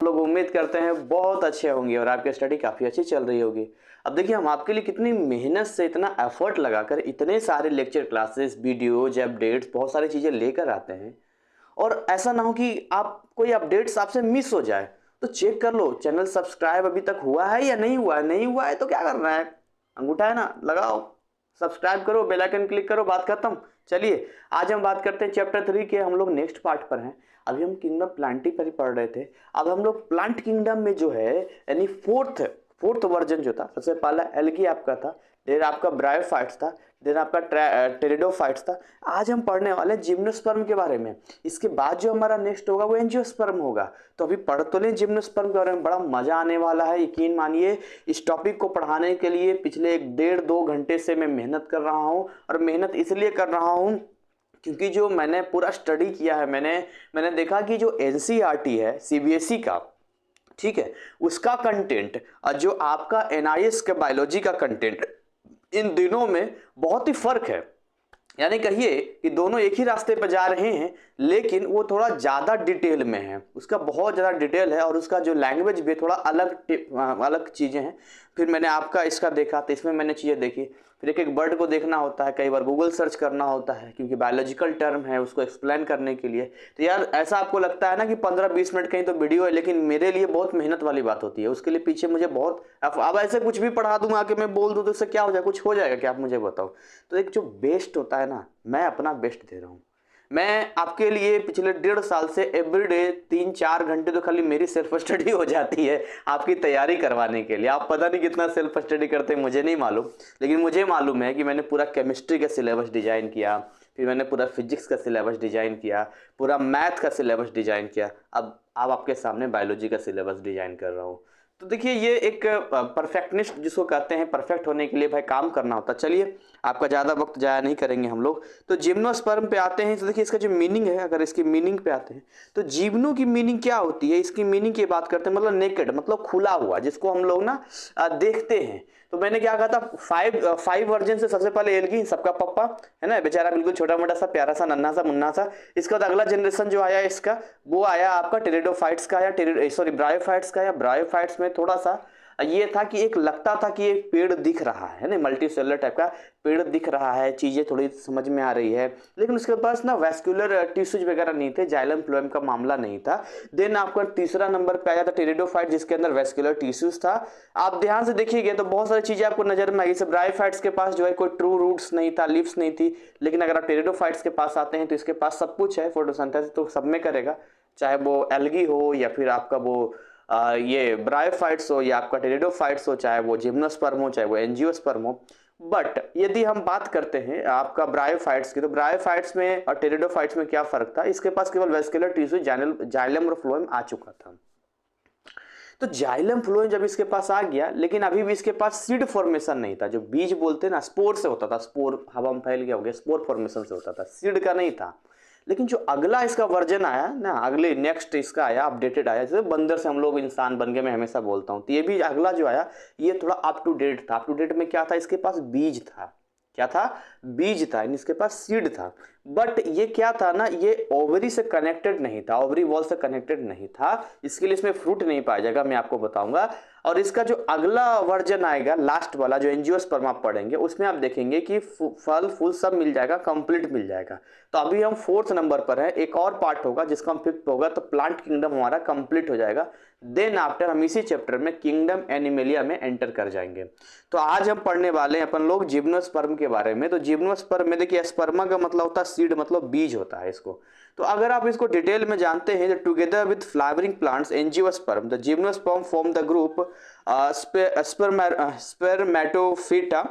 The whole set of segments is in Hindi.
लोग उम्मीद करते हैं बहुत अच्छे होंगे और आपकी स्टडी काफ़ी अच्छी चल रही होगी। अब देखिए हम आपके लिए कितनी मेहनत से इतना एफर्ट लगाकर इतने सारे लेक्चर क्लासेस, वीडियोज, अपडेट्स, बहुत सारी चीज़ें लेकर आते हैं और ऐसा ना हो कि आप कोई अपडेट्स आपसे मिस हो जाए। तो चेक कर लो चैनल सब्सक्राइब अभी तक हुआ है या नहीं हुआ है। नहीं हुआ है तो क्या करना है, अंगूठा है ना, लगाओ, सब्सक्राइब करो, बेल आइकन क्लिक करो, बात खत्म। चलिए आज हम बात करते हैं चैप्टर 3 के। हम लोग नेक्स्ट पार्ट पर हैं। अभी हम किंगडम प्लांटी पर ही पढ़ रहे थे। अब हम लोग प्लांट किंगडम में जो है यानी फोर्थ वर्जन जो था, सबसे पहला एल्गी आपका था, फिर आपका ब्रायोफाइट्स था, देन आपका टेरिडोफाइट्स था। आज हम पढ़ने वाले जिम्नोस्पर्म के बारे में। इसके बाद जो हमारा नेक्स्ट होगा वो एंजियोस्पर्म होगा। तो अभी पढ़ तो लें जिम्नोस्पर्म के बारे में, बड़ा मजा आने वाला है, यकीन मानिए। इस टॉपिक को पढ़ाने के लिए पिछले 1.5-2 घंटे से मैं मेहनत कर रहा हूँ, और मेहनत इसलिए कर रहा हूँ क्योंकि जो मैंने पूरा स्टडी किया है, मैंने देखा कि जो एनसीईआरटी है सीबीएसई का, ठीक है, उसका कंटेंट और जो आपका एनआईएस के बायोलॉजी का कंटेंट, इन दिनों में बहुत ही फर्क है। यानी कहिए कि दोनों एक ही रास्ते पर जा रहे हैं, लेकिन वो थोड़ा ज़्यादा डिटेल में है, उसका बहुत ज़्यादा डिटेल है, और उसका जो लैंग्वेज भी थोड़ा अलग चीज़ें हैं। फिर मैंने आपका इसका देखा तो इसमें मैंने चीज़ें देखी। फिर एक एक वर्ड को देखना होता है, कई बार गूगल सर्च करना होता है क्योंकि बायोलॉजिकल टर्म है, उसको एक्सप्लेन करने के लिए। तो यार ऐसा आपको लगता है ना कि 15-20 मिनट कहीं तो वीडियो है, लेकिन मेरे लिए बहुत मेहनत वाली बात होती है। उसके लिए पीछे मुझे बहुत, अब ऐसे कुछ भी पढ़ा दूंगा कि मैं बोल दूं तो उससे क्या हो जाएगा, कुछ हो जाएगा क्या, आप मुझे बताओ। तो एक जो बेस्ट होता है ना, मैं अपना बेस्ट दे रहा हूँ। मैं आपके लिए पिछले 1.5 साल से एवरीडे 3-4 घंटे तो खाली मेरी सेल्फ स्टडी हो जाती है आपकी तैयारी करवाने के लिए। आप पता नहीं कितना सेल्फ स्टडी करते हैं, मुझे नहीं मालूम, लेकिन मुझे मालूम है कि मैंने पूरा केमिस्ट्री का सिलेबस डिजाइन किया, फिर मैंने पूरा फिजिक्स का सिलेबस डिजाइन किया, पूरा मैथ का सिलेबस डिजाइन किया। अब आपके सामने बायोलॉजी का सिलेबस डिजाइन कर रहा हूँ। तो देखिए ये एक परफेक्टनिस्ट जिसको कहते हैं, परफेक्ट होने के लिए भाई काम करना होता है। चलिए आपका ज़्यादा वक्त जाया नहीं करेंगे हम लोग। तो जिम्नोस्पर्म पे आते हैं। तो देखिए इसका जो मीनिंग है, अगर इसकी मीनिंग पे आते हैं तो जीवनों की मीनिंग क्या होती है, इसकी मीनिंग की बात करते हैं, मतलब नेकेड, मतलब खुला हुआ, जिसको हम लोग ना देखते हैं। तो मैंने क्या कहा था, 5 वर्जन से सबसे पहले एल्गी, सबका पप्पा है ना, बेचारा बिल्कुल छोटा मोटा सा प्यारा सा नन्हा सा मुन्ना सा। इसके बाद अगला जनरेशन जो आया इसका, वो आया आपका टेरिडोफाइट्स का, या सॉरी ब्रायोफाइट्स का। या ब्रायोफाइट्स में थोड़ा सा ये था कि एक लगता था कि एक पेड़ दिख रहा है ना, मल्टी सेलुलर टाइप का पेड़ दिख रहा है, चीजें थोड़ी समझ में आ रही है, लेकिन उसके पास ना वैस्कुलर टिश्यूज वगैरह नहीं थे, जाइलम फ्लोएम का मामला नहीं था। देन आपका तीसरा नंबर पे आया था टेरिडोफाइट, जिसके अंदर वैस्कुलर टिश्यूज था। आप ध्यान से देखिएगा तो बहुत सारी चीजें आपको नजर में आई। ब्रायोफाइट्स के पास जो है कोई ट्रू रूट्स नहीं था, लीव्स नहीं थी, लेकिन अगर आप टेरिडोफाइट्स के पास आते हैं तो इसके पास सब कुछ है, फोटोसिंथेसिस तो सब में करेगा, चाहे वो एल्गी हो या फिर आपका वो ये ब्रायोफाइट्स हो या आपका टेरिडोफाइट्स हो, चाहे वो जिम्नोस्पर्म हो, चाहे वो एंजियोस्पर्म हो। बट यदि हम बात करते हैं आपका ब्रायोफाइट्स की, तो ब्रायोफाइट्स में और टेरिडोफाइट्स में क्या फर्क था, इसके पास केवल वेस्कुलर टिश्यू, जाइलम और फ्लोएम आ चुका था। तो जाइलम फ्लोएम जब इसके पास आ गया, लेकिन अभी भी इसके पास सीड फॉर्मेशन नहीं था। जो बीज बोलते हैं ना, स्पोर से होता था, स्पोर हवा में फैल गया हो गया, स्पोर फॉर्मेशन से होता था, सीड का नहीं था। लेकिन जो अगला इसका वर्जन आया ना, अगले नेक्स्ट इसका आया, अपडेटेड आया, जैसे बंदर से हम लोग इंसान बन गए, मैं हमेशा बोलता हूँ, तो ये भी अगला जो आया ये थोड़ा अप टू डेट था। अप टू डेट में क्या था, इसके पास बीज था। क्या था, बीज था, इसके पास सीड था। बट ये क्या था ना, ये ओवरी से कनेक्टेड नहीं था, ओवरी वॉल से कनेक्टेड नहीं था, इसके लिए इसमें फ्रूट नहीं पाया जाएगा, मैं आपको बताऊंगा। और इसका जो अगला वर्जन आएगा, लास्ट वाला जो एंजियोस्पर्म आप पढ़ेंगे, उसमें आप देखेंगे कि फल फूल सब मिल जाएगा, कंप्लीट मिल जाएगा। तो अभी हम 4th नंबर पर है, एक और पार्ट होगा जिसका हम 5th होगा, तो प्लांट किंगडम हमारा कंप्लीट हो जाएगा। देन आफ्टर हम इसी चैप्टर में किंगडम एनिमेलिया में एंटर कर जाएंगे। तो आज हम पढ़ने वाले हैं अपन लोग जिम्नोस्पर्म के बारे में। तो जिम्नोस्पर्म में देखिए, स्पर्मा का मतलब होता है सीड, मतलब बीज होता है इसको। तो अगर आप इसको डिटेल में जानते हैं, तो together with flowering plants angiosperm, the gymnosperm form the group spermatophyta.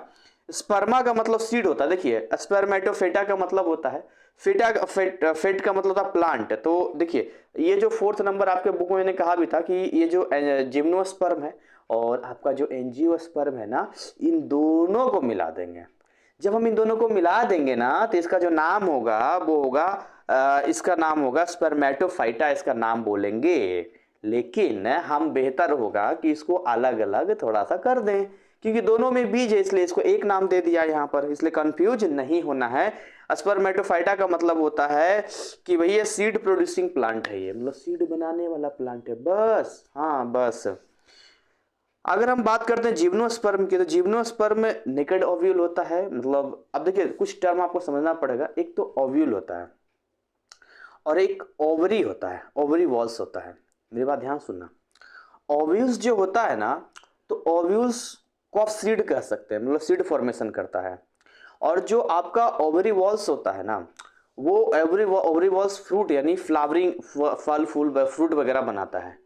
Sperma का मतलब सीड होता है, देखिए स्पर्मेटोफिटा का मतलब होता है, फेट का मतलब था प्लांट। तो देखिए ये जो 4th नंबर आपके बुक में मैंने कहा भी था कि ये जो जिम्नोस्पर्म है और आपका जो एंजियोस्पर्म है ना, इन दोनों को मिला देंगे। जब हम इन दोनों को मिला देंगे ना, तो इसका जो नाम होगा वो होगा इसका नाम होगा स्पर्मेटोफाइटा, इसका नाम बोलेंगे। लेकिन हम बेहतर होगा कि इसको अलग अलग थोड़ा सा कर दें, क्योंकि दोनों में बीज है इसलिए इसको एक नाम दे दिया यहाँ पर, इसलिए कंफ्यूज नहीं होना है। स्पर्मेटोफाइटा का मतलब होता है कि भैया सीड प्रोड्यूसिंग प्लांट है, ये मतलब सीड बनाने वाला प्लांट है, बस। हाँ बस। अगर हम बात करते हैं जिम्नोस्पर्म की, तो जिम्नोस्पर्म में नेकेड ओव्यूल होता है, मतलब अब देखिए कुछ टर्म आपको समझना पड़ेगा। एक तो ओव्यूल होता है और एक ओवरी होता है, ओवरी वॉल्स होता है। मेरी बात ध्यान सुनना। ओव्यूल्स जो होता है ना, तो ओव्यूल्स को आप सीड कह सकते हैं, मतलब सीड फॉर्मेशन करता है। और जो आपका ओवरी वॉल्स होता है ना, वो ओवरी वॉल्स फ्रूट यानी फ्लावरिंग, फल फूल फ्रूट वगैरह बनाता है।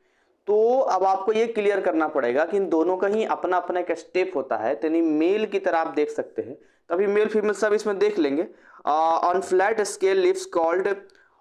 तो अब आपको ये क्लियर करना पड़ेगा कि इन दोनों का ही अपना अपना एक स्टेप होता है। तो मेल की तरह आप देख सकते हैं, तभी मेल फीमेल सब इसमें देख लेंगे। On flat scale leaves called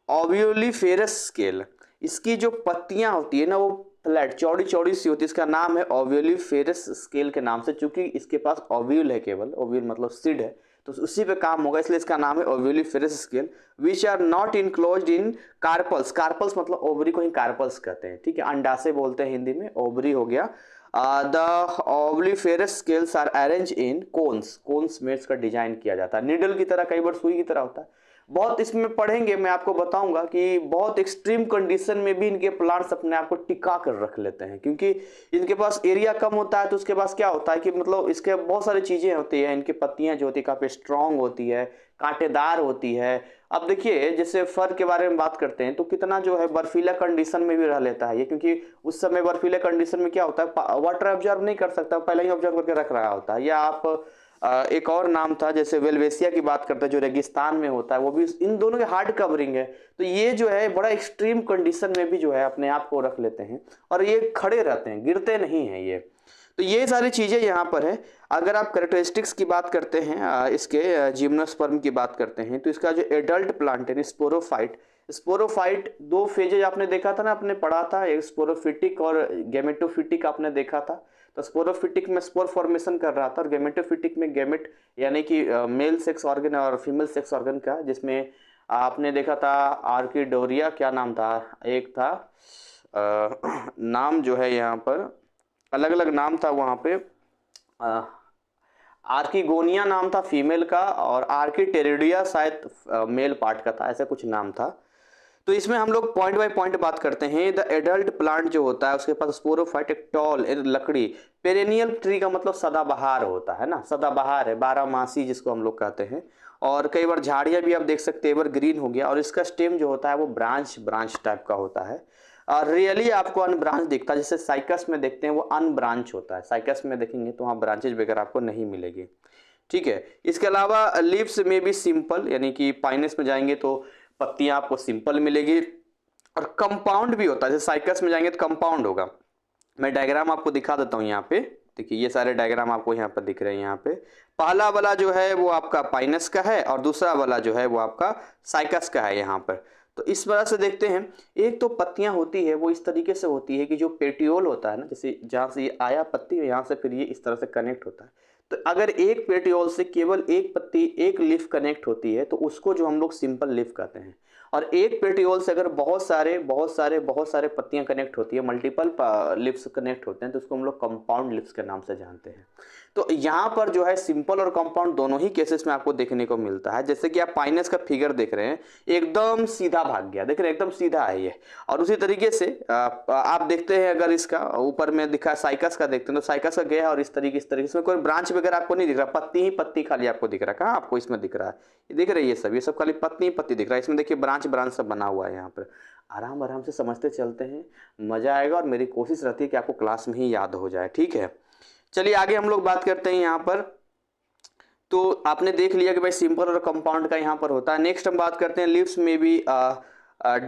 ovuliferous scale. इसकी जो पत्तियां होती है ना, वो फ्लैट चौड़ी चौड़ी सी होती है, इसका नाम है ओव्यूलिफेरस स्केल के नाम से, चूंकि इसके पास ओव्यूल है, केवल ओव्यूल मतलब सीड है, तो उसी पे काम होगा, इसलिए इसका नाम है ovuliferous scale. Which are not enclosed in carpels. Carpels मतलब ओवरी को ही कार्पल्स कहते हैं, ठीक है, अंडाशय बोलते हैं हिंदी में, ओवरी हो गया। The ovuliferous scales are arrange in cones. Cones में इसका डिजाइन किया जाता है, निडल की तरह, कई बार सुई की तरह होता है। बहुत इसमें पढ़ेंगे, मैं आपको बताऊंगा कि बहुत एक्सट्रीम कंडीशन में भी इनके प्लांट्स अपने आप को टिका कर रख लेते हैं, क्योंकि इनके पास एरिया कम होता है। तो उसके पास क्या होता है कि मतलब इसके बहुत सारी चीजें होती है, इनकी पत्तियां जो होती है काफी स्ट्रांग होती है, कांटेदार होती है। अब देखिए जैसे फर के बारे में बात करते हैं, तो कितना जो है बर्फीला कंडीशन में भी रह लेता है ये, क्योंकि उस समय बर्फीले कंडीशन में क्या होता है, वाटर ऑब्जर्व नहीं कर सकता, पहले ही ऑब्जर्व करके रख रहा होता है। या आप एक और नाम था, जैसे वेलवेसिया की बात करते हैं जो रेगिस्तान में होता है, वो भी इन दोनों के हार्ड कवरिंग है। तो ये जो है बड़ा एक्सट्रीम कंडीशन में भी जो है अपने आप को रख लेते हैं, और ये खड़े रहते हैं, गिरते नहीं हैं ये। तो ये सारी चीजें यहाँ पर है। अगर आप कैरेक्टरिस्टिक्स की बात करते हैं, इसके जिम्नोस्पर्म की बात करते हैं, तो इसका जो एडल्ट प्लांट है स्पोरोफाइट, स्पोरोफाइट दो फेजेज आपने देखा था ना, आपने पढ़ा था, एक स्पोरोफिटिक और गेमेटोफिटिक आपने देखा था। तो स्पोरोफिटिक में स्पोर फॉर्मेशन कर रहा था, और गेमेटोफिटिक में गेमेट यानी कि मेल सेक्स ऑर्गन और फीमेल सेक्स ऑर्गन का, जिसमें आपने देखा था आर्किडोरिया, क्या नाम था, एक था नाम जो है यहाँ पर अलग अलग नाम था वहाँ पे, आर्किगोनिया नाम था फीमेल का, और आर्किटेरिडिया शायद मेल पार्ट का था, ऐसा कुछ नाम था। तो इसमें हम लोग पॉइंट बाय पॉइंट बात करते हैं। द एडल्ट प्लांट जो होता है उसके पास स्पोरोफाइट एक टॉल लकड़ी, पेरेनियल ट्री का मतलब सदाबहार होता है ना, सदाबहार है, 12 मासी जिसको हम लोग कहते हैं। और कई बार झाड़ियां भी आप देख सकते हैं, एवर ग्रीन हो गया। और इसका स्टेम जो होता है वो ब्रांच ब्रांच टाइप का होता है, और रियली आपको अनब्रांच दिखता है, जैसे साइकस में देखते हैं वो अनब्रांच होता है, साइकस में देखेंगे तो वहाँ ब्रांचेज वगैरह आपको नहीं मिलेगी, ठीक है। इसके अलावा लीव्स में भी सिंपल, यानी कि पाइनस में जाएंगे तो पत्तियां आपको सिंपल मिलेगी, और कंपाउंड भी होता है, जैसे साइकस में जाएंगे तो कंपाउंड होगा। मैं डायग्राम आपको दिखा देता हूँ यहाँ पे, देखिए ये सारे डायग्राम आपको यहाँ पर दिख रहे हैं। यहाँ पे पहला वाला जो है वो आपका पाइनस का है, और दूसरा वाला जो है वो आपका साइकस का है यहाँ पर। तो इस तरह से देखते हैं, एक तो पत्तियां होती है वो इस तरीके से होती है कि जो पेटियोल होता है ना, जैसे जहाँ से ये आया पत्ती, यहाँ से फिर ये इस तरह से कनेक्ट होता है। तो अगर एक पेटियोल से केवल एक पत्ती, एक लीफ कनेक्ट होती है, तो उसको जो हम लोग सिंपल लीफ कहते हैं। और एक पेटियोल से अगर बहुत सारे पत्तियां कनेक्ट होती है, मल्टीपल लिप्स कनेक्ट होते हैं, तो उसको हम लोग कंपाउंड लिप्स के नाम से जानते हैं। तो यहाँ पर जो है सिंपल और कंपाउंड दोनों ही केसेस में आपको देखने को मिलता है। जैसे कि आप पाइनस का फिगर देख रहे हैं, एकदम सीधा भाग गया, देख रहे हैं एकदम सीधा है ये। और उसी तरीके से आप देखते हैं, अगर इसका ऊपर में दिखा साइकस का देखते हैं, तो साइकस का गया और इस तरीके इसमें कोई ब्रांच वगैरह आपको नहीं दिख रहा, पत्ती ही पत्ती खाली आपको दिख रहा है। कहाँ आपको इसमें दिख रहा है, ये दिख रही है ये सब खाली पत्ती ही पत्ती दिख रहा है। इसमें देखिए ब्रांच ब्रांच सब बना हुआ है। यहाँ पर आराम आराम से समझते चलते हैं, मजा आएगा, और मेरी कोशिश रहती है कि आपको क्लास में ही याद हो जाए, ठीक है। चलिए आगे हम लोग बात करते हैं यहाँ पर। तो आपने देख लिया कि भाई सिंपल और कंपाउंड का यहाँ पर होता है। नेक्स्ट हम बात करते हैं लीव्स में भी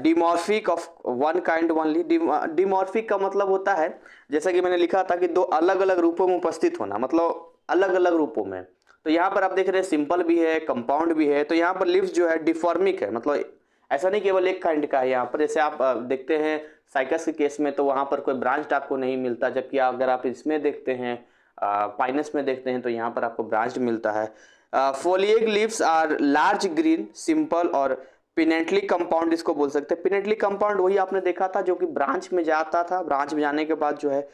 डिमॉर्फिक ऑफ वन काइंड ओनली। डिमॉर्फिक का मतलब होता है, जैसा कि मैंने लिखा था कि दो अलग अलग रूपों में उपस्थित होना, मतलब अलग अलग रूपों में। तो यहाँ पर आप देख रहे हैं सिंपल भी है, कंपाउंड भी है। तो यहाँ पर लीव्स जो है डिफॉर्मिक है, मतलब ऐसा नहीं केवल एक काइंड का है। यहाँ पर जैसे आप देखते हैं साइकस के केस में, तो वहाँ पर कोई ब्रांच आपको नहीं मिलता, जबकि अगर आप इसमें देखते हैं पाइनस में देखते हैं, तो यहाँ पर आपको ब्रांच मिलता है। Foliage leaves are large green, simple और पिनेटली कंपाउंड इसको बोल सकते हैं। पिनेटली कंपाउंड वही आपने देखा था जो कि ब्रांच में जाता था, ब्रांच में जाने के बाद जो है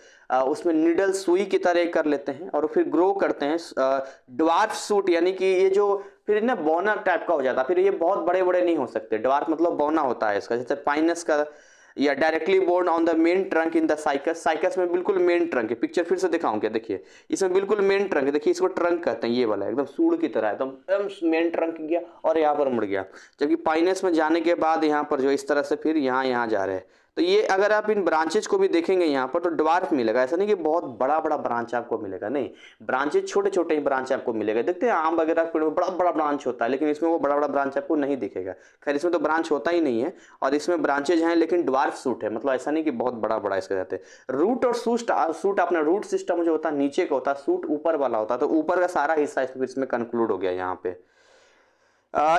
उसमें निडल सुई की तरह कर लेते हैं और फिर ग्रो करते हैं। ड्वार्फ सूट यानी कि ये जो फिर ना बौना टाइप का हो जाता है, फिर ये बहुत बड़े बड़े नहीं हो सकते। ड्वार्फ मतलब बौना होता है इसका, जैसे पाइनस का, या directly born on the main trunk in the cycas. Cycas में बिल्कुल मेन ट्रंक है, पिक्चर फिर से दिखाऊं क्या, देखिए इसमें बिल्कुल मेन ट्रंक है, देखिए इसको ट्रंक कहते हैं, ये वाला एकदम सूढ़ की तरह एकदम मेन ट्रंक गया और यहाँ पर मुड़ गया। जबकि पाइनस में जाने के बाद यहाँ पर जो इस तरह से फिर यहाँ जा रहे हैं। तो ये अगर आप इन ब्रांचेज को भी देखेंगे यहाँ पर तो ड्वार्फ मिलेगा, ऐसा नहीं कि बहुत बड़ा बड़ा ब्रांच आपको मिलेगा, नहीं, ब्रांचेज छोटे छोटे ही ब्रांच आपको मिलेगा। देखते हैं आम वगैरह पेड़ में बड़ा बड़ा ब्रांच होता है, लेकिन इसमें वो बड़ा बड़ा ब्रांच आपको नहीं दिखेगा। खैर इसमें तो ब्रांच होता ही नहीं है, और इसमें ब्रांचेज हैं लेकिन ड्वार्फ सूट है, मतलब ऐसा नहीं कि बहुत बड़ा बड़ा इसके रहते हैं। रूट और सूट अपना रूट सिस्टम जो होता है नीचे का होता है, सूट ऊपर वाला होता है, तो ऊपर का सारा हिस्सा इसमें कंक्लूड हो गया यहाँ पे।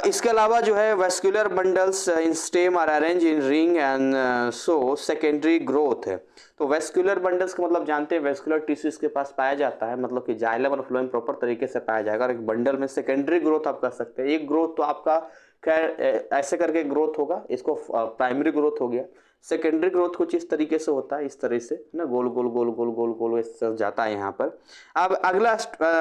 इसके अलावा जो है vascular bundles in stem are arrange in ring and so secondary growth है। तो वेस्कुलर बंडल्स का मतलब जानते हैं, वेस्कुलर टिश्यू इसके पास पाया जाता है, मतलब कि जाइलम और फ्लोएम प्रॉपर तरीके से पाया जाएगा, और एक बंडल में सेकेंडरी ग्रोथ आप कर सकते हैं। एक ग्रोथ तो आपका खैर ऐसे करके ग्रोथ होगा, इसको प्राइमरी ग्रोथ हो गया। सेकेंडरी ग्रोथ कुछ इस तरीके से होता है, इस तरह से ना, गोल गोल गोल गोल गोल गोल इस तरह जाता है यहाँ पर। अब अगला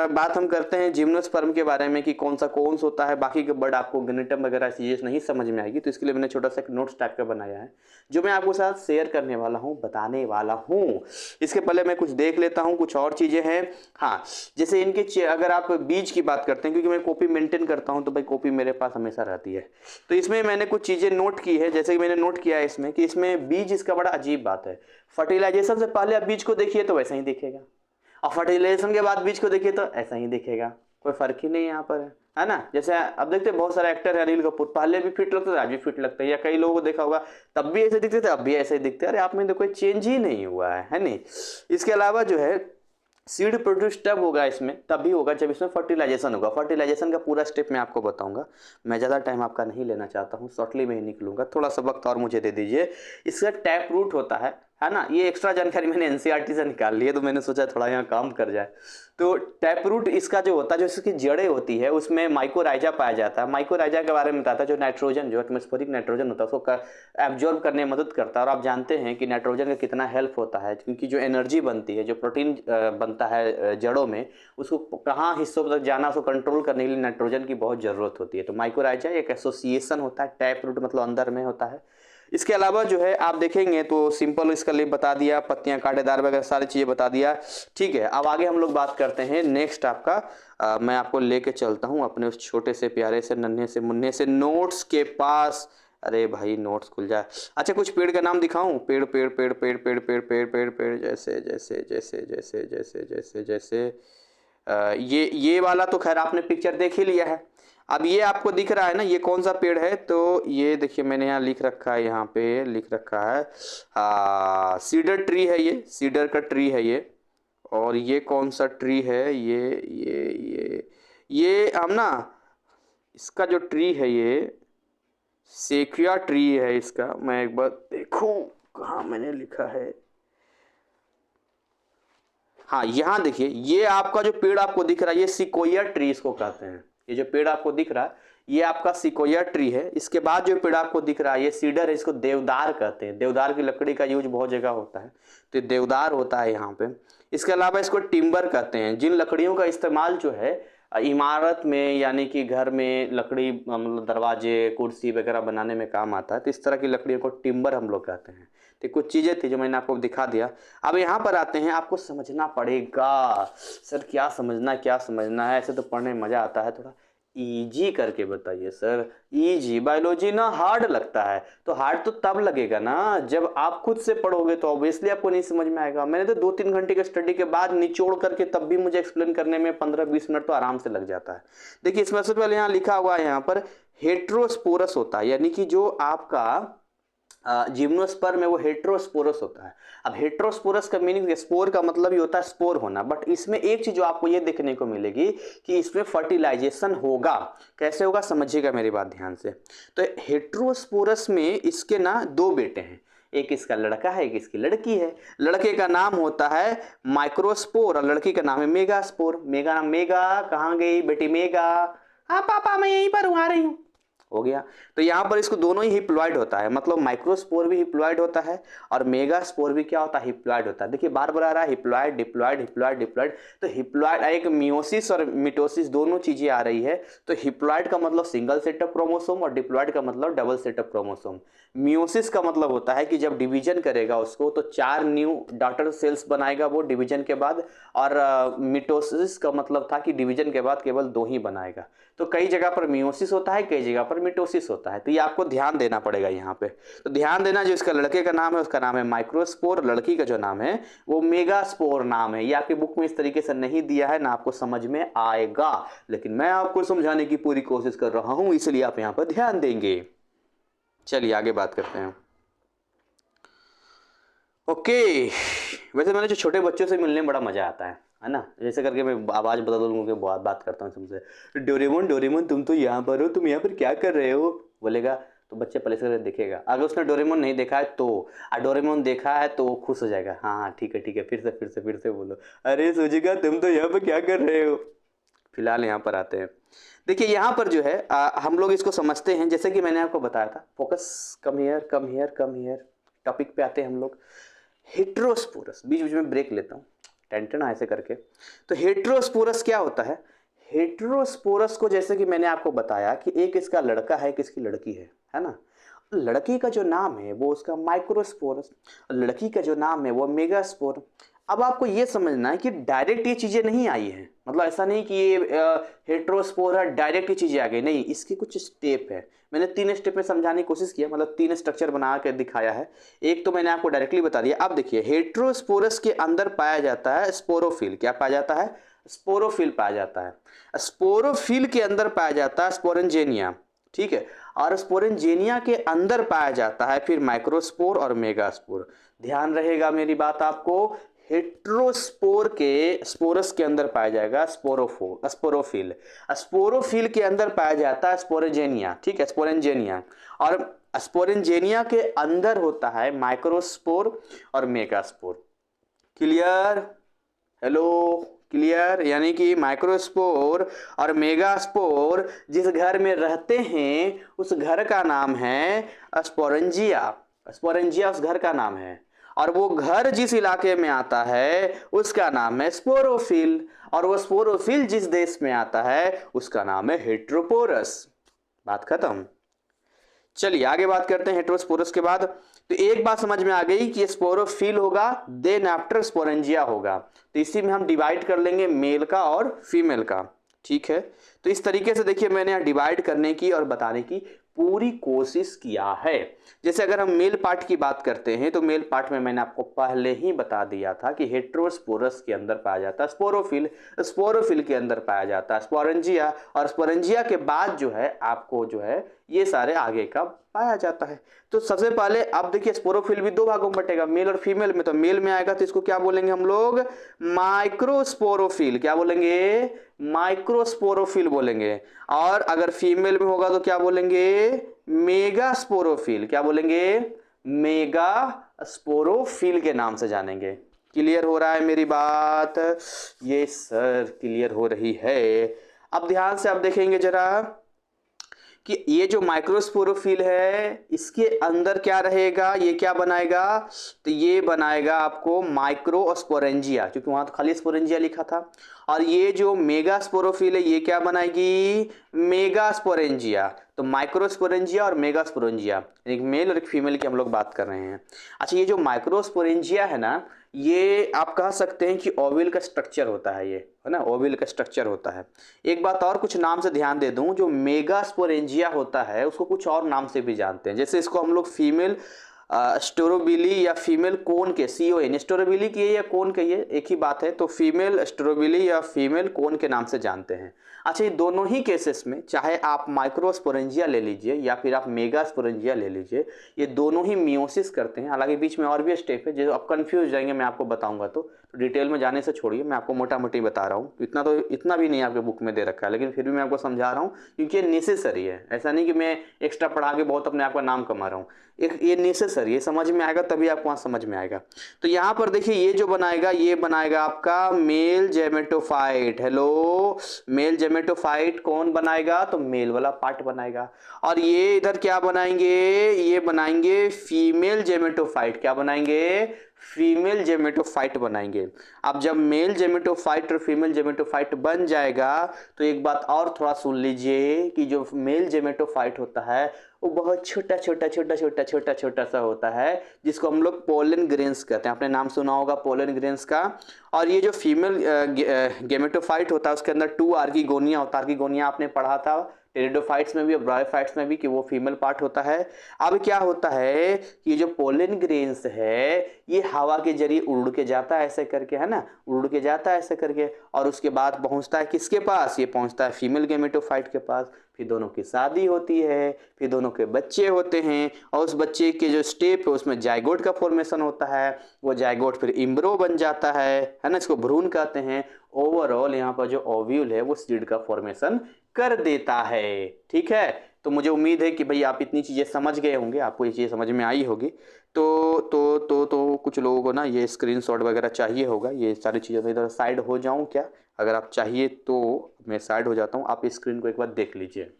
बात हम करते हैं जिम्नोस्पर्म के बारे में कि कौन सा कोन्स होता है। बाकी के वर्ड आपको गिनेटम वगैरह चीजें नहीं समझ में आएगी, तो इसके लिए मैंने छोटा सा एक नोट्स टाइप का बनाया है जो मैं आपके साथ शेयर करने वाला हूँ, बताने वाला हूँ। इसके पहले मैं कुछ देख लेता हूँ, कुछ और चीजें हैं। हाँ, जैसे इनके अगर आप बीज की बात करते हैं, क्योंकि मैं कॉपी मेंटेन करता हूँ तो भाई कॉपी मेरे पास हमेशा रहती है, तो इसमें मैंने कुछ चीजें नोट की है। जैसे कि मैंने नोट किया है इसमें कि इसमें बीज, इसका बड़ा अजीब बात है, फर्टिलाइजेशन से पहले आप बीज को देखिए तो वैसा ही दिखेगा, और फर्टिलाइजेशन के बाद बीज को देखिए तो ऐसा ही दिखेगा, कोई फर्क ही नहीं यहाँ पर है ना। जैसे अब देखते हैं बहुत सारे एक्टर है, अनिल कपूर पहले भी फिट लगते थे, आज भी फिट लगते हैं, या कई लोगों को देखा होगा तब भी ऐसे दिखते थे, अब भी ऐसे ही दिखते हैं। अरे आप में तो कोई चेंज ही नहीं हुआ है नहीं। इसके अलावा जो है सीड प्रोड्यूस तब होगा इसमें, तभी होगा जब इसमें फर्टिलाइजेशन होगा। फर्टिलाइजेशन का पूरा स्टेप मैं आपको बताऊंगा, मैं ज़्यादा टाइम आपका नहीं लेना चाहता हूँ, शॉर्टली में ही निकलूंगा, थोड़ा सा वक्त और मुझे दे दीजिए। इसका टैप रूट होता है ना, ये एक्स्ट्रा जानकारी मैंने एनसीईआरटी से निकाल ली है, तो मैंने सोचा थोड़ा यहाँ काम कर जाए। तो टैप रूट इसका जो होता है, जो इसकी जड़ें होती है उसमें माइकोराइजा पाया जाता है। माइकोराइजा के बारे में बताता है, जो नाइट्रोजन, जो एटमॉस्फेरिक नाइट्रोजन होता है उसको एब्जॉर्ब करने में मदद करता है। और आप जानते हैं कि नाइट्रोजन का कितना हेल्प होता है, क्योंकि जो एनर्जी बनती है, जो प्रोटीन बनता है जड़ों में, उसको कहाँ हिस्सों तक जाना, उसको कंट्रोल करने के लिए नाइट्रोजन की बहुत ज़रूरत होती है। तो माइकोराइजा एक एसोसिएशन होता है, टैप रूट मतलब अंदर में होता है। इसके अलावा जो है आप देखेंगे तो सिंपल इसका लिए बता दिया, पत्तियां कांटेदार वगैरह सारी चीज़ें बता दिया, ठीक है। अब आगे हम लोग बात करते हैं नेक्स्ट आपका मैं आपको लेके चलता हूं अपने उस छोटे से प्यारे से नन्हे से मुन्ने से नोट्स के पास। अरे भाई नोट्स खुल जाए। अच्छा, कुछ पेड़ का नाम दिखाऊं? पेड़ पेड़ पेड़ पेड़ पेड़ पेड़ पेड़ पेड़ पेड़ जैसे जैसे जैसे जैसे जैसे जैसे जैसे ये वाला तो खैर आपने पिक्चर देख ही लिया है। अब ये आपको दिख रहा है ना, ये कौन सा पेड़ है? तो ये देखिए मैंने यहाँ लिख रखा है, यहाँ पे लिख रखा है सीडर ट्री है, ये सीडर का ट्री है ये। और ये कौन सा ट्री है? ये हम ना, इसका जो ट्री है ये सेक्विया ट्री है इसका। मैं एक बार देखूं कहाँ मैंने लिखा है, हाँ यहाँ देखिए, ये आपका जो पेड़ आपको दिख रहा है ये सिकोया ट्री इसको कहते हैं। ये जो पेड़ आपको दिख रहा है ये आपका सिकोया ट्री है। इसके बाद जो पेड़ आपको दिख रहा है ये सीडर है, इसको देवदार कहते हैं। देवदार की लकड़ी का यूज बहुत जगह होता है, तो देवदार होता है यहाँ पे। इसके अलावा इसको टिम्बर कहते हैं। जिन लकड़ियों का इस्तेमाल जो है इमारत में यानी कि घर में लकड़ी मतलब दरवाजे कुर्सी वगैरह बनाने में काम आता है, तो इस तरह की लकड़ियों को टिम्बर हम लोग कहते हैं। तो कुछ चीज़ें थी जो मैंने आपको दिखा दिया। अब यहाँ पर आते हैं, आपको समझना पड़ेगा। सर क्या समझना है, ऐसे तो पढ़ने में मज़ा आता है, थोड़ा इजी करके बताइए सर। इजी बायोलॉजी ना हार्ड लगता है, तो हार्ड तो तब लगेगा ना जब आप खुद से पढ़ोगे, तो ऑब्वियसली आपको नहीं समझ में आएगा। मैंने तो 2-3 घंटे के स्टडी के बाद निचोड़ करके तब भी मुझे एक्सप्लेन करने में 15-20 मिनट तो आराम से लग जाता है। देखिए इसमें सबसे पहले यहाँ लिखा हुआ है, यहाँ पर हेट्रोस्पोरस होता है, यानी कि जो आपका जिम्नोस्पर्म में वो हेट्रोस्पोरस होता है। अब हेट्रोस्पोरस का मीनिंग, स्पोर का मतलब ही होता है स्पोर होना, बट इसमें एक चीज जो आपको ये देखने को मिलेगी कि इसमें फर्टिलाइजेशन होगा। कैसे होगा समझिएगा मेरी बात ध्यान से। तो हेट्रोस्पोरस में इसके ना 2 बेटे हैं, एक इसका लड़का है, एक इसकी लड़की है। लड़के का नाम होता है माइक्रोस्पोर और लड़की का नाम है मेगास्पोर। मेगा कहाँ गई बेटी मेगा? हाँ पापा मैं यहीं पर हूँ, आ रही हूँ। हो गया। तो यहाँ पर इसको दोनों ही हिप्लॉइड होता है, मतलब माइक्रोस्पोर भी हिप्लॉइड होता है और मेगास्पोर भी क्या होता है, हिप्लॉइड होता है। देखिए बार बार आ रहा है हिप्लॉइड डिप्लॉइड हिप्लॉइड डिप्लॉइड। तो हिप्लॉइड एक मियोसिस और मिटोसिस दोनों चीजें आ रही है। तो हिप्लॉइड का मतलब सिंगल सेट ऑफ क्रोमोसोम और डिप्लॉइड का मतलब double set of chromosome. Meiosis का मतलब होता है कि जब डिवीजन करेगा उसको तो 4 न्यू डॉटर सेल्स बनाएगा वो डिवीजन के बाद, और मिटोसिस का मतलब था कि डिवीजन के बाद केवल 2 ही बनाएगा। तो कई जगह पर मियोसिस होता है, कई जगह पर मिटोसिस होता है। तो ये आपको ध्यान देना पड़ेगा यहाँ पे। तो ध्यान देना, जो इसका लड़के का नाम है उसका नाम है माइक्रोस्पोर, लड़की का जो नाम है वो मेगास्पोर नाम है। ये आपकी बुक में इस तरीके से नहीं दिया है, ना आपको समझ में आएगा, लेकिन मैं आपको समझाने की पूरी कोशिश कर रहा हूं, इसलिए आप यहाँ पर ध्यान देंगे। चलिए आगे बात करते हैं। ओके, वैसे मैंने जो छोटे बच्चों से मिलने में बड़ा मजा आता है ना। जैसे करके मैं आवाज बदल दूँ के बहुत बात करता हूँ तुमसे, डोरेमोन डोरेमोन तुम तो यहाँ पर हो, तुम यहाँ पर क्या कर रहे हो, बोलेगा तो बच्चे पहले से देखेगा। अगर उसने डोरेमोन नहीं देखा है तो, डोरेमोन देखा है तो वो खुश हो जाएगा, हाँ हाँ ठीक है ठीक है, फिर से बोलो, अरे सोचेगा तुम तो यहाँ पर क्या कर रहे हो। फिलहाल यहाँ पर आते हैं। देखिए यहाँ पर जो है हम लोग इसको समझते हैं, जैसे कि मैंने आपको बताया था, focus come here come here come here. Topic पे आते हैं हम लोग। हेट्रोस्पोरस, बीच बीच में ब्रेक लेता हूँ टेंशन ऐसे करके। तो हेट्रोस्पोरस क्या होता है? हेट्रोस्पोरस को जैसे कि मैंने आपको बताया कि एक इसका लड़का है, किसकी लड़की है ना। लड़की का जो नाम है वो उसका माइक्रोस्पोरस, लड़की का जो नाम है वो मेगास्पोर। अब आपको ये समझना है कि डायरेक्ट ये चीजें नहीं आई हैं, मतलब ऐसा नहीं कि ये हेट्रोस्पोर है डायरेक्ट ये चीजें आ गई, नहीं, इसके कुछ स्टेप है। मैंने 3 स्टेप में समझाने की कोशिश किया, मतलब 3 स्ट्रक्चर बना के दिखाया है। एक तो मैंने आपको डायरेक्टली बता दिया। अब देखिए हेट्रोस्पोरस के अंदर पाया जाता है स्पोरोफिल। क्या पाया जाता है? स्पोरोफिल पाया जाता है। स्पोरोफिल के अंदर पाया जाता है स्पोरेंजेनिया, ठीक है। और स्पोरेंजेनिया के अंदर पाया जाता है फिर माइक्रोस्पोर और मेगास्पोर। ध्यान रहेगा मेरी बात आपको, हेट्रोस्पोर के स्पोरस के अंदर पाया जाएगा स्पोरोफिल। स्पोरोफिल के अंदर पाया जाता है स्पोरेंजेनिया, ठीक है, स्पोरेंजेनिया। और स्पोरेंजेनिया के अंदर होता है माइक्रोस्पोर और मेगास्पोर। क्लियर? Hello, clear? यानी कि माइक्रोस्पोर और मेगास्पोर जिस घर में रहते हैं उस घर का नाम है स्पोरेंजिया। स्पोरेंजिया उस घर का नाम है। और वो घर जिस इलाके में आता है उसका नाम है स्पोरोफिल। और वो स्पोरोफिल जिस देश में आता है उसका नाम है हेट्रोपोरस। बात खत्म। चलिए आगे बात करते हैं हेट्रोस्पोरस के बाद। तो एक बात समझ में आ गई कि स्पोरोफिल होगा, देन आफ्टर स्पोरेंजिया होगा। तो इसी में हम डिवाइड कर लेंगे मेल का और फीमेल का, ठीक है। तो इस तरीके से देखिए मैंने यहाँ डिवाइड करने की और बताने की पूरी कोशिश किया है। जैसे अगर हम मेल पार्ट की बात करते हैं तो मेल पार्ट में मैंने आपको पहले ही बता दिया था कि हेट्रोस्पोरस के अंदर पाया जाता है स्पोरोफिल, स्पोरोफिल के अंदर पाया जाता है स्पोरेंजिया, और स्पोरेंजिया के बाद जो है आपको जो है ये सारे आगे का पाया जाता है। तो सबसे पहले आप देखिए स्पोरोफिल भी 2 भागों में बटेगा, मेल और फीमेल में। तो मेल में आएगा तो इसको क्या बोलेंगे हम लोग? माइक्रोस्पोरोफिल। क्या बोलेंगे? माइक्रोस्पोरोफिल बोलेंगे। और अगर फीमेल में होगा तो क्या बोलेंगे? मेगास्पोरोफिल। क्या बोलेंगे? मेगास्पोरोफिल के नाम से जानेंगे। क्लियर हो रहा है मेरी बात? ये सर क्लियर हो रही है। अब ध्यान से आप देखेंगे जरा कि ये जो माइक्रोस्पोरोफिल है इसके अंदर क्या रहेगा, ये क्या बनाएगा? तो ये बनाएगा आपको माइक्रोस्पोरेंजिया, क्योंकि वहां तो खाली स्पोरेंजिया लिखा था। और ये जो मेगास्पोरोफिल है ये क्या बनाएगी? मेगास्पोरेंजिया। तो माइक्रोस्पोरेंजिया और मेगास्पोरेंजिया, एक मेल और एक फीमेल की हम लोग बात कर रहे हैं। अच्छा, ये जो माइक्रोस्पोरेंजिया है ना, ये आप कह सकते हैं कि ओविल का स्ट्रक्चर होता है, ये है ना, ओविल का स्ट्रक्चर होता है। एक बात और कुछ नाम से ध्यान दे दूं, जो मेगास्पोरेंजिया होता है उसको कुछ और नाम से भी जानते हैं। जैसे इसको हम लोग फीमेल स्टोरोबिली या फीमेल कोन के, CON, स्टोरोबिली की या कोन के, ये एक ही बात है। तो फीमेल स्टोरोबिली या फीमेल कोन के नाम से जानते हैं। अच्छा, ये दोनों ही केसेस में चाहे आप माइक्रोस्पोरेंजिया ले लीजिए या फिर आप मेगास्पोरेंजिया ले लीजिए, ये दोनों ही मियोसिस करते हैं। हालांकि बीच में और भी स्टेप है, जो आप कंफ्यूज हो जाएंगे मैं आपको बताऊंगा। तो डिटेल में जाने से छोड़िए, मैं आपको मोटा मोटी बता रहा हूँ। इतना भी नहीं आपके बुक में दे रखा है, लेकिन फिर भी मैं आपको समझा रहा हूँ क्योंकि ये नेसेसरी है। ऐसा नहीं कि मैं एक्स्ट्रा पढ़ा के बहुत अपने आप का नाम कमा रहा हूँ, ये नेसेसरी सर, ये समझ में आएगा तभी आपको वहाँ समझ में आएगा। तो यहाँ पर देखिए ये जो बनाएगा, ये बनाएगा आपका मेल जेमेटोफाइट। हेलो, मेल जेमेटोफाइट कौन बनाएगा? तो मेल वाला पार्ट बनाएगा। और ये इधर क्या बनाएंगे? ये बनाएंगे फीमेल जेमेटोफाइट। क्या बनाएंगे? फीमेल जेमेटोफाइट बनाएंगे। अब जब मेल जेमेटोफाइट और फीमेल जेमेटोफाइट बन जाएगा तो एक बात और थोड़ा सुन लीजिए कि जो मेल जेमेटोफाइट होता है वो बहुत छोटा छोटा छोटा छोटा छोटा छोटा सा होता है, जिसको हम लोग पोलन ग्रेन्स कहते हैं। आपने नाम सुना होगा पोलन ग्रेन्स का। और ये जो फीमेल गेमेटोफाइट होता है उसके अंदर 2 आर्किगोनिया होता है। आर्किगोनिया आपने पढ़ा था टेरिडोफाइट्स में भी और ब्रायोफाइट्स में भी कि वो फीमेल पार्ट होता है। अब क्या होता है कि जो पोलन ग्रेन्स है ये हवा के जरिए उड़ के जाता है ऐसे करके, है ना, उड़ के जाता है ऐसे करके, और उसके बाद पहुंचता है किसके पास? ये पहुंचता है फीमेल गेमेटोफाइट के पास। फिर दोनों की शादी होती है, फिर दोनों के बच्चे होते हैं, और उस बच्चे के जो स्टेप है उसमें जाइगोट का फॉर्मेशन होता है। वो जाइगोट फिर इम्ब्रो बन जाता है ना, इसको भ्रूण कहते हैं। ओवरऑल यहाँ पर जो ओव्यूल है वो सीड का फॉर्मेशन कर देता है। ठीक है, तो मुझे उम्मीद है कि भाई आप इतनी चीज़ें समझ गए होंगे, आपको ये चीज़ें समझ में आई होगी। तो कुछ लोगों को ना ये स्क्रीनशॉट वगैरह चाहिए होगा। ये सारी चीज़ें तो इधर साइड हो जाऊं क्या? अगर आप चाहिए तो मैं साइड हो जाता हूं, आप इस स्क्रीन को एक बार देख लीजिए।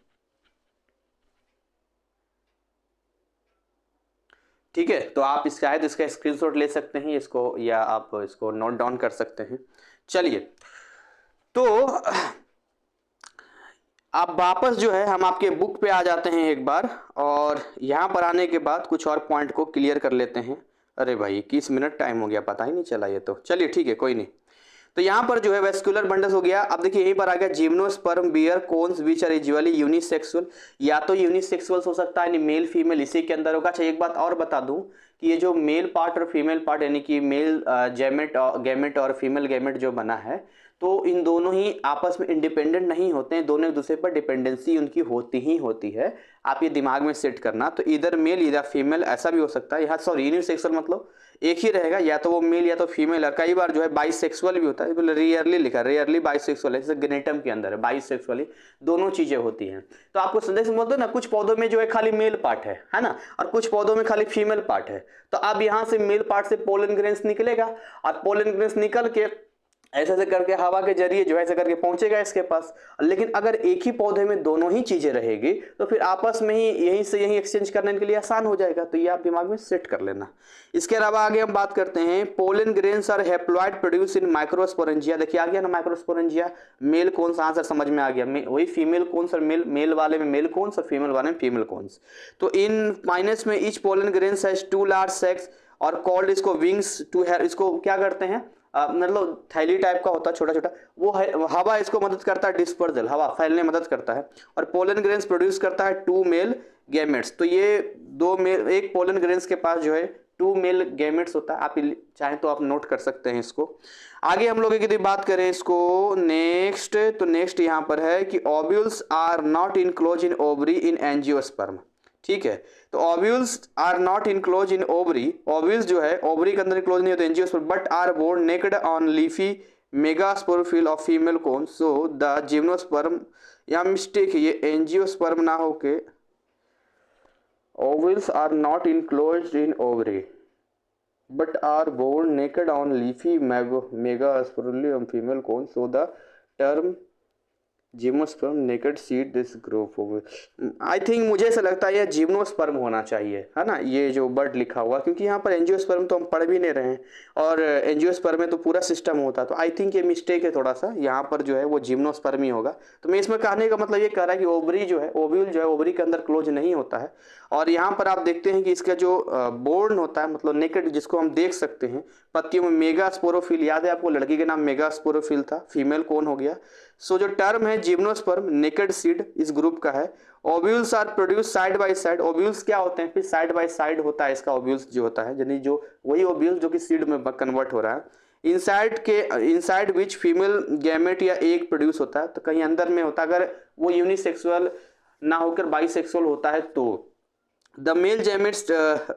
ठीक है, तो आप शायद इसका स्क्रीनशॉट ले सकते हैं इसको, या आप इसको नोट डाउन कर सकते हैं। चलिए, तो अब वापस जो है हम आपके बुक पे आ जाते हैं एक बार, और यहाँ पर आने के बाद कुछ और पॉइंट को क्लियर कर लेते हैं। अरे भाई 21 मिनट टाइम हो गया, पता ही नहीं चला ये तो। चलिए ठीक है, कोई नहीं। तो यहाँ पर जो है वेस्कुलर बंडल्स हो गया। अब देखिए यहीं पर आ गया gymnosperm bear cones which are usually unisexual. या तो यूनिसेक्सुअल हो सकता है, मेल फीमेल इसी के अंदर होगा। अच्छा एक बात और बता दूं कि ये जो मेल पार्ट और फीमेल पार्ट यानी कि मेल गैमेट और फीमेल गैमेट जो बना है, तो इन दोनों ही आपस में इंडिपेंडेंट नहीं होते हैं, दोनों एक दूसरे पर डिपेंडेंसी उनकी होती ही होती है। आप ये दिमाग में सेट करना। तो इधर मेल इधर फीमेल ऐसा भी हो सकता है। यहाँ सॉरी यूनिसेक्सुअल मतलब एक ही रहेगा, या तो वो मेल या तो फीमेल है। कई बार जो है बाइसेक्सुअल भी होता है, रेयरली लिखा, रेयरली बाइसेक्सुअल है, जैसे ग्नेटम के अंदर है बाइसेक्सुअली, दोनों चीजें होती हैं। तो आपको संदेश बोलते हैं ना, कुछ पौधों में जो है खाली मेल पार्ट है ना, और कुछ पौधों में खाली फीमेल पार्ट है। तो अब यहाँ से मेल पार्ट से पोलन ग्रेन्स निकलेगा, और पोलन ग्रेन्स निकल के ऐसे ऐसे करके हवा के जरिए जो है ऐसे करके पहुंचेगा इसके पास। लेकिन अगर एक ही पौधे में दोनों ही चीजें रहेगी तो फिर आपस में ही यहीं से यहीं एक्सचेंज करने के लिए आसान हो जाएगा। तो ये आप दिमाग में सेट कर लेना। इसके अलावा आगे हम बात करते हैं pollen grains are haploid produce in microsporangia. देखिए आ गया ना माइक्रोस्पोरेंजिया। मेल कौन सा आंसर समझ में आ गया, वही फीमेल कौन सा, मेल वाले में मेल कौन सा, फीमेल वाले में फीमेल कौन सा। तो इन माइनस में each pollen grains has 2 large sex और कॉल्ड इसको विंग्स टू है। इसको क्या करते हैं, मतलब थैली टाइप का होता है छोटा छोटा, वो हवा इसको मदद करता है डिस्पर्जल, हवा फैलने मदद करता है। और पोलन ग्रेन्स प्रोड्यूस करता है 2 मेल गैमेट्स। तो ये 2 मेल, एक पोलन ग्रेन्स के पास जो है 2 मेल गैमेट्स होता है। आप चाहें तो आप नोट कर सकते हैं इसको। आगे हम लोग यदि बात करें इसको नेक्स्ट, तो नेक्स्ट यहाँ पर है कि ovules are not enclose in ovary in angiosperm. ठीक है, तो ovules are not enclose in ovary, ovules जो है ओवरी के अंदर इनक्लोज नहीं होते angiosperm, but are born naked on leafy megasporophyll of female cone. So the gymnosperm, या मिस्टेक है ये, एंजियोस्पर्म ना होके ovules are not enclose in ovary but are born naked on leafy megasporophily of female cone. So the term gymnosperm naked seed this group हो। आई थिंक मुझे ऐसा लगता है ये जिम्नोस्पर्म होना चाहिए, है ना, ये जो बर्ड लिखा हुआ, क्योंकि यहाँ पर एंजियोस्पर्म तो हम पढ़ भी नहीं रहे हैं, और एंजियोस्पर्म में तो पूरा सिस्टम होता है। तो आई थिंक ये मिस्टेक है थोड़ा सा, यहाँ पर जो है वो जिम्नोस्पर्म ही होगा। तो मैं इसमें कहने का मतलब ये कह रहा है कि ओवरी जो है, ओव्यूल जो है ओवरी के अंदर क्लोज नहीं होता है। और यहाँ पर आप देखते हैं कि इसका जो बोर्न होता है, मतलब नेकेड, जिसको हम देख सकते हैं पत्तियों में, मेगास्पोरोफिल, याद है आपको लड़की का नाम मेगास्पोरोफिल था, फीमेल कौन हो गया। सो जो टर्म है जिम्नोस्पर्म नेकेड सीड इस ग्रुप का है। Ovules are produce side by side. Ovules क्या होते हैं, फिर साइड बाय साइड होता है इसका ओव्यूल्स जो होता है, यानी जो वही ओव्यूल्स जो कि सीड में कन्वर्ट हो रहा है। इनसाइड विच फीमेल गैमेट या एग प्रोड्यूस होता है, तो कहीं अंदर में होता है। अगर वो यूनिसेक्सुअल ना होकर बाइसेक्सुअल होता है तो the male gametes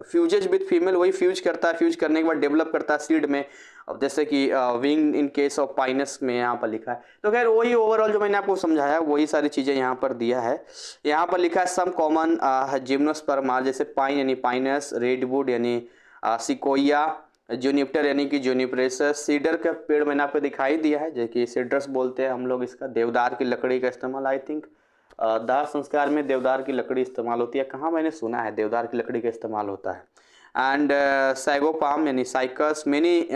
fuses with female, वही फ्यूज करता है, फ्यूज करने के बाद डेवलप करता है सीड में, अब जैसे कि wing in case of Pinus में यहाँ पर लिखा है। तो खैर वही ओवरऑल जो मैंने आपको समझाया वही सारी चीज़ें यहाँ पर दिया है। यहाँ पर लिखा है सम कॉमन जिम्नोस्पर्मा, जैसे पाइन यानी पाइनस, रेडवुड यानी सिकोया, जूनिपर यानी कि जूनिपरेसस, सीडर का पेड़ मैंने आपको दिखाई दिया है, जो कि सीडर्स बोलते हैं हम लोग इसका। देवदार की लकड़ी का इस्तेमाल, आई थिंक दाह संस्कार में देवदार की लकड़ी इस्तेमाल होती है, कहाँ मैंने सुना है देवदार की लकड़ी का इस्तेमाल होता है। एंड सैगोपाम यानी cycas, many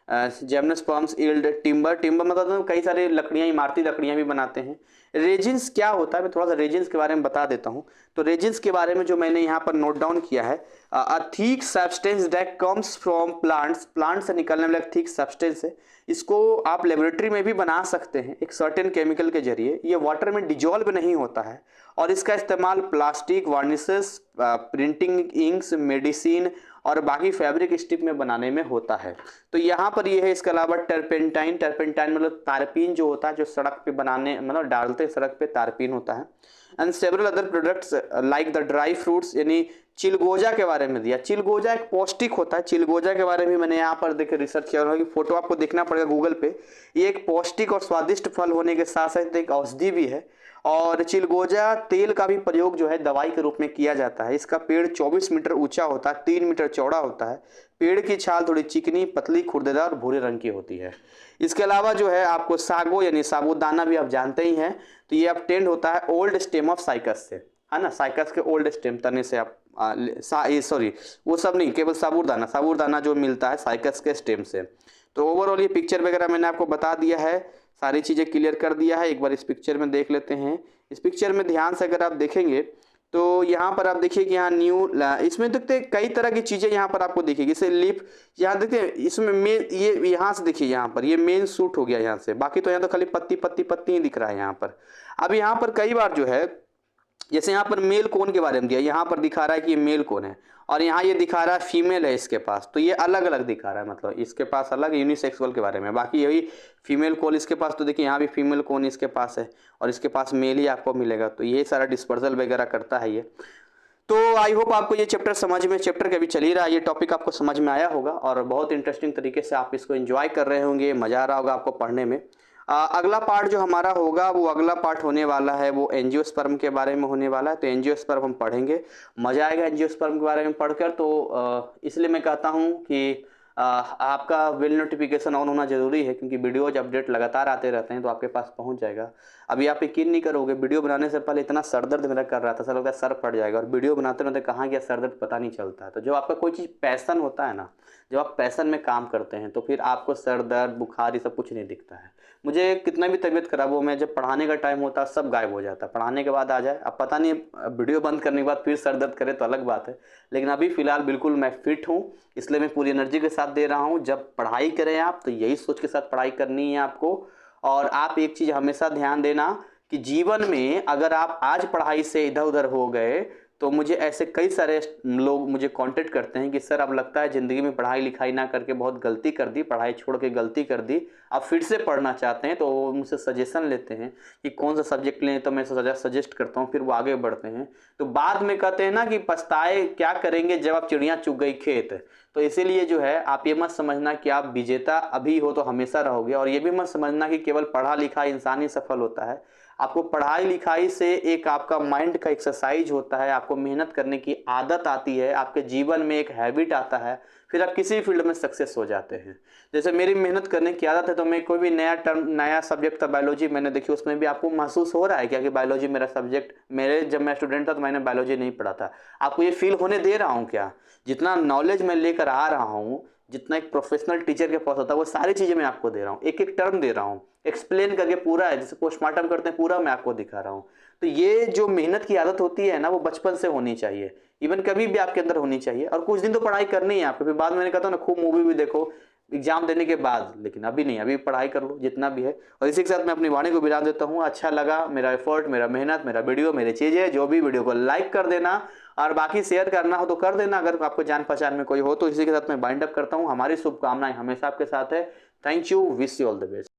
gymnosperms yield timber, timber मतलब कई सारी लकड़ियाँ, इमारती लकड़ियाँ भी बनाते हैं। रेजिन्स क्या होता है, मैं थोड़ा सा रेजिन्स के बारे में बता देता हूँ। तो रेजिन्स के बारे में जो मैंने यहाँ पर नोट डाउन किया है, a thick substance that comes from plants, plant से निकलने वाला थिक सब्सटेंस है। इसको आप लेबोरेटरी में भी बना सकते हैं एक सर्टेन केमिकल के जरिए। ये वाटर में डिजॉल्व नहीं होता है और इसका इस्तेमाल प्लास्टिक, वार्निसेस, प्रिंटिंग इंक्स, मेडिसिन और बाकी फैब्रिक स्ट्रिप में बनाने में होता है। तो यहाँ पर ये है। इसके अलावा टर्पेंटाइन, टर्पेंटाइन मतलब तारपीन जो होता है, जो सड़क पे बनाने मतलब डालते सड़क पे तारपीन होता है। And several other products like the dry fruits, यानी चिलगोजा के बारे में दिया। चिलगोजा एक पौष्टिक होता है। चिलगोजा के बारे में मैंने यहाँ पर देखे रिसर्च किया, फोटो आपको देखना पड़ेगा गूगल पे। ये एक पौष्टिक और स्वादिष्ट फल होने के साथ साथ एक औषधि भी है। और चिलगोजा तेल का भी प्रयोग जो है दवाई के रूप में किया जाता है। इसका पेड़ 24 मीटर ऊंचा होता है, 3 मीटर चौड़ा होता है। पेड़ की छाल थोड़ी चिकनी, पतली, खुरदेदार और भूरे रंग की होती है। इसके अलावा जो है आपको सागो यानी साबूदाना भी आप जानते ही हैं। तो ये ऑब्टेन्ड होता है ओल्ड स्टेम ऑफ साइकस से, है ना। साइकस के ओल्ड स्टेम तने से आप सॉरी वो सब नहीं, केवल साबूदाना, साबूदाना जो मिलता है साइकस के स्टेम से। तो ओवरऑल ये पिक्चर वगैरह मैंने आपको बता दिया है, सारी चीज़ें क्लियर कर दिया है। एक बार इस पिक्चर में देख लेते हैं। इस पिक्चर में ध्यान से अगर आप देखेंगे तो यहाँ पर आप देखिए कि यहाँ न्यू, इसमें देखते हैं कई तरह की चीज़ें यहाँ पर आपको दिखेगी। जैसे लीफ, यहाँ देखते हैं इसमें मेन, ये यहाँ से देखिए, यहाँ पर ये मेन सूट हो गया यहाँ से, बाकी तो यहाँ तो खाली पत्ती पत्ती पत्ती ही दिख रहा है यहाँ पर। अब यहाँ पर कई बार जो है, जैसे यहाँ पर मेल कोन के बारे में दिया, यहाँ पर दिखा रहा है कि ये मेल कोन है और यहाँ ये दिखा रहा है फीमेल है इसके पास। तो ये अलग अलग दिखा रहा है, मतलब इसके पास अलग यूनिसेक्सुअल के बारे में। बाकी यही फीमेल कोन इसके पास, तो देखिए यहाँ भी फीमेल कोन इसके पास है और इसके पास मेल ही आपको मिलेगा। तो ये सारा डिस्पर्सल वगैरह करता है ये। तो आई होप आपको ये चैप्टर समझ में, चैप्टर के अभी चल ही रहा है, ये टॉपिक आपको समझ में आया होगा और बहुत इंटरेस्टिंग तरीके से आप इसको एंजॉय कर रहे होंगे, मज़ा आ रहा होगा आपको पढ़ने में। अगला पार्ट जो हमारा होगा वो अगला पार्ट होने वाला है वो एंजियोस्पर्म के बारे में होने वाला है। तो एंजियोस्पर्म हम पढ़ेंगे, मज़ा आएगा एंजियोस्पर्म के बारे में पढ़कर। तो इसलिए मैं कहता हूँ कि आपका बिल नोटिफिकेशन ऑन होना जरूरी है, क्योंकि वीडियोज अपडेट लगातार आते रहते हैं तो आपके पास पहुंच जाएगा। अभी आप यकीन नहीं करोगे, वीडियो बनाने से पहले इतना सर दर्द मेरा कर रहा था, सर लगता है सर फट जाएगा, और वीडियो बनाते रहते कहाँ गया सर दर्द पता नहीं चलता है। तो जब आपका कोई चीज़ पैसन होता है ना, जब आप पैसन में काम करते हैं तो फिर आपको सर दर्द, बुखार, ये सब कुछ नहीं दिखता है। मुझे कितना भी तबीयत खराब हो, मैं जब पढ़ाने का टाइम होता है सब गायब हो जाता है, पढ़ाने के बाद आ जाए। अब पता नहीं वीडियो बंद करने के बाद फिर सर दर्द करे तो अलग बात है, लेकिन अभी फ़िलहाल बिल्कुल मैं फिट हूँ, इसलिए मैं पूरी एनर्जी के साथ दे रहा हूँ। जब पढ़ाई करें आप तो यही सोच के साथ पढ़ाई करनी है आपको। और आप एक चीज़ हमेशा ध्यान देना कि जीवन में अगर आप आज पढ़ाई से इधर उधर हो गए, तो मुझे ऐसे कई सारे लोग मुझे कांटेक्ट करते हैं कि सर अब लगता है ज़िंदगी में पढ़ाई लिखाई ना करके बहुत गलती कर दी, पढ़ाई छोड़ के गलती कर दी, अब फिर से पढ़ना चाहते हैं। तो वो मुझसे सजेशन लेते हैं कि कौन सा सब्जेक्ट लें, तो मैं सजेस्ट करता हूँ, फिर वो आगे बढ़ते हैं। तो बाद में कहते हैं ना कि पछताए क्या करेंगे जब आप चिड़िया चुग गई खेत। तो इसीलिए जो है आप ये मत समझना कि आप विजेता अभी हो तो हमेशा रहोगे, और ये भी मत समझना कि केवल पढ़ा लिखा इंसान ही सफल होता है। आपको पढ़ाई लिखाई से एक आपका माइंड का एक्सरसाइज होता है, आपको मेहनत करने की आदत आती है, आपके जीवन में एक हैबिट आता है, फिर आप किसी फील्ड में सक्सेस हो जाते हैं। जैसे मेरी मेहनत करने की आदत है, तो मैं कोई भी नया टर्म, नया सब्जेक्ट था बायोलॉजी, मैंने देखी, उसमें भी आपको महसूस हो रहा है क्या कि बायोलॉजी मेरा सब्जेक्ट, मेरे जब मैं स्टूडेंट था तो मैंने बायोलॉजी नहीं पढ़ा था, आपको ये फील होने दे रहा हूँ क्या? जितना नॉलेज मैं लेकर आ रहा हूँ, जितना एक प्रोफेशनल टीचर के पास होता है, वो सारी चीज़ें मैं आपको दे रहा हूँ, एक एक टर्म दे रहा हूँ, एक्सप्लेन करके पूरा है, जैसे पोस्टमार्टम करते हैं पूरा मैं आपको दिखा रहा हूँ। तो ये जो मेहनत की आदत होती है ना, वो बचपन से होनी चाहिए, इवन कभी भी आपके अंदर होनी चाहिए। और कुछ दिन तो पढ़ाई करनी है आपको, फिर बाद में मैंने कहा था ना खूब मूवी भी देखो एग्जाम देने के बाद, लेकिन अभी नहीं, अभी पढ़ाई कर लो जितना भी है। और इसी के साथ मैं अपनी वाणी को विराम देता हूँ। अच्छा लगा मेरा एफर्ट, मेरा मेहनत, मेरा वीडियो, मेरी चीज़ें, जो भी वीडियो को लाइक कर देना और बाकी शेयर करना हो तो कर देना, अगर आपको जान पहचान में कोई हो तो। इसी के साथ मैं बाइंड अप करता हूँ। हमारी शुभकामनाएं हमेशा आपके साथ है। Thank you, wish you all the best.